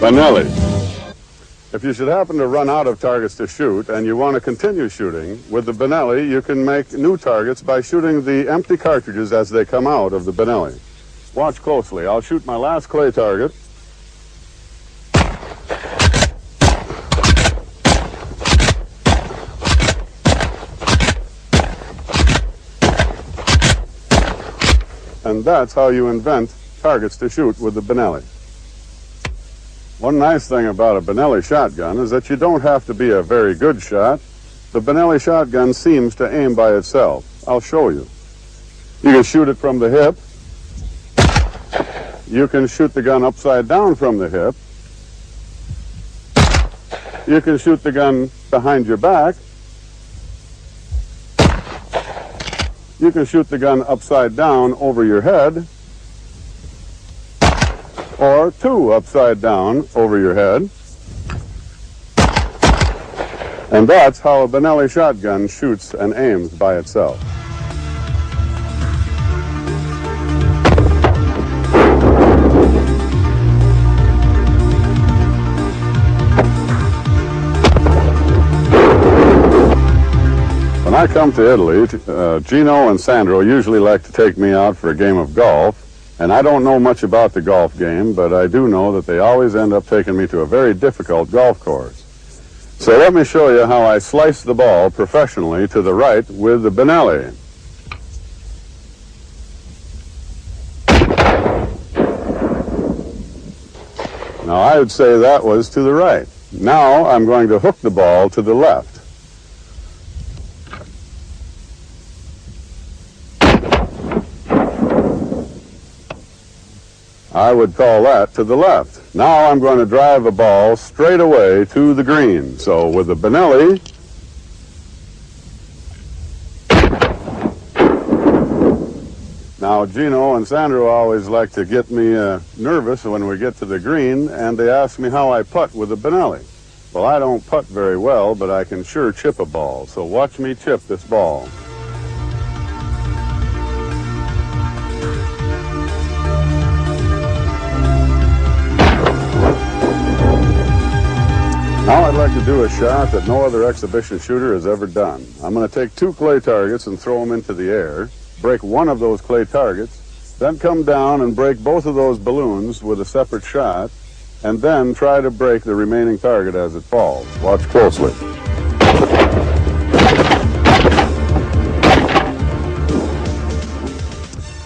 Benelli. If you should happen to run out of targets to shoot and you want to continue shooting, with the Benelli you can make new targets by shooting the empty cartridges as they come out of the Benelli. Watch closely. I'll shoot my last clay target. And that's how you invent targets to shoot with the Benelli. One nice thing about a Benelli shotgun is that you don't have to be a very good shot. The Benelli shotgun seems to aim by itself. I'll show you. You can shoot it from the hip. You can shoot the gun upside down from the hip. You can shoot the gun behind your back. You can shoot the gun upside down over your head, or two upside down over your head. And that's how a Benelli shotgun shoots and aims by itself. When I come to Italy, Gino and Sandro usually like to take me out for a game of golf. And I don't know much about the golf game, but I do know that they always end up taking me to a very difficult golf course. So let me show you how I slice the ball professionally to the right with the Benelli. Now I would say that was to the right. Now I'm going to hook the ball to the left. I would call that to the left. Now I'm going to drive a ball straight away to the green. So with the Benelli, now Gino and Sandro always like to get me nervous when we get to the green, and they ask me how I putt with the Benelli. Well, I don't putt very well, but I can sure chip a ball. So watch me chip this ball. Now I'd like to do a shot that no other exhibition shooter has ever done. I'm going to take two clay targets and throw them into the air, break one of those clay targets, then come down and break both of those balloons with a separate shot, and then try to break the remaining target as it falls. Watch closely.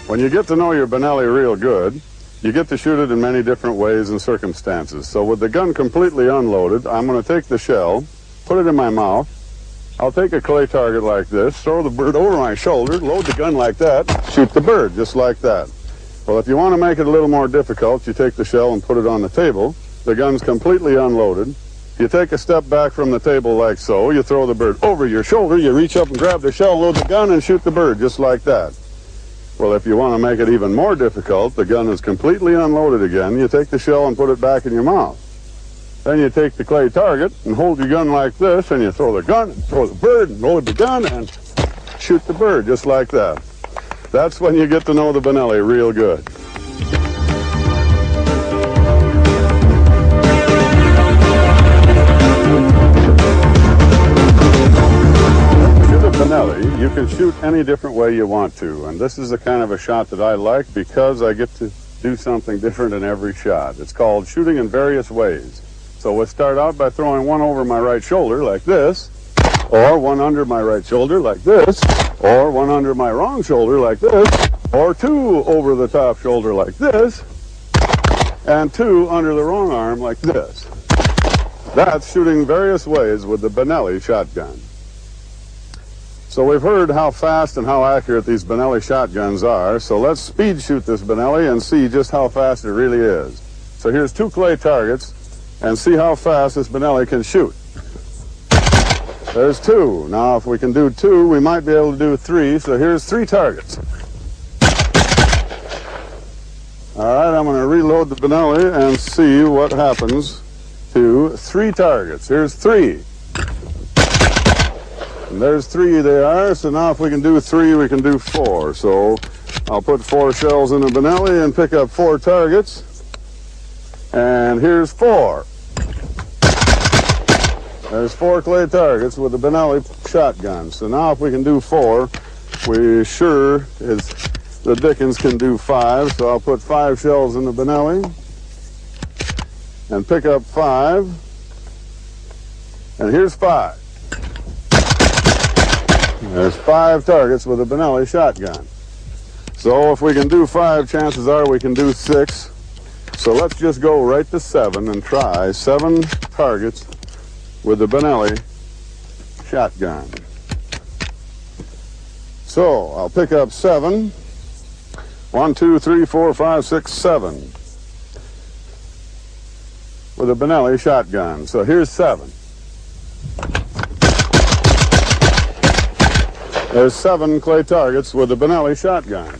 When you get to know your Benelli real good, you get to shoot it in many different ways and circumstances. So with the gun completely unloaded, I'm going to take the shell, put it in my mouth. I'll take a clay target like this, throw the bird over my shoulder, load the gun like that, shoot the bird just like that. Well, if you want to make it a little more difficult, you take the shell and put it on the table. The gun's completely unloaded. You take a step back from the table like so. You throw the bird over your shoulder. You reach up and grab the shell, load the gun, and shoot the bird just like that. Well, if you want to make it even more difficult, the gun is completely unloaded again. You take the shell and put it back in your mouth. Then you take the clay target and hold your gun like this, and you throw the gun, and throw the bird, and load the gun, and shoot the bird just like that. That's when you get to know the Benelli real good. Benelli, you can shoot any different way you want to, and this is the kind of a shot that I like because I get to do something different in every shot. It's called shooting in various ways. So we'll start out by throwing one over my right shoulder like this, or one under my right shoulder like this, or one under my wrong shoulder like this, or two over the top shoulder like this, and two under the wrong arm like this. That's shooting various ways with the Benelli shotgun. So we've heard how fast and how accurate these Benelli shotguns are, so let's speed shoot this Benelli and see just how fast it really is. So here's 2 clay targets, and see how fast this Benelli can shoot. There's 2. Now if we can do 2, we might be able to do 3, so here's 3 targets. All right, I'm going to reload the Benelli and see what happens to 3 targets. Here's 3. And there's 3 they are, so now if we can do 3, we can do 4. So I'll put 4 shells in the Benelli and pick up 4 targets. And here's 4. There's 4 clay targets with the Benelli shotgun. So now if we can do 4, we sure as the dickens can do 5. So I'll put 5 shells in the Benelli and pick up 5. And here's 5. There's 5 targets with a Benelli shotgun. So if we can do 5, chances are we can do 6. So let's just go right to 7 and try 7 targets with the Benelli shotgun. So I'll pick up 7. 1, 2, 3, 4, 5, 6, 7 with a Benelli shotgun. So here's 7. There's 7 clay targets with a Benelli shotgun.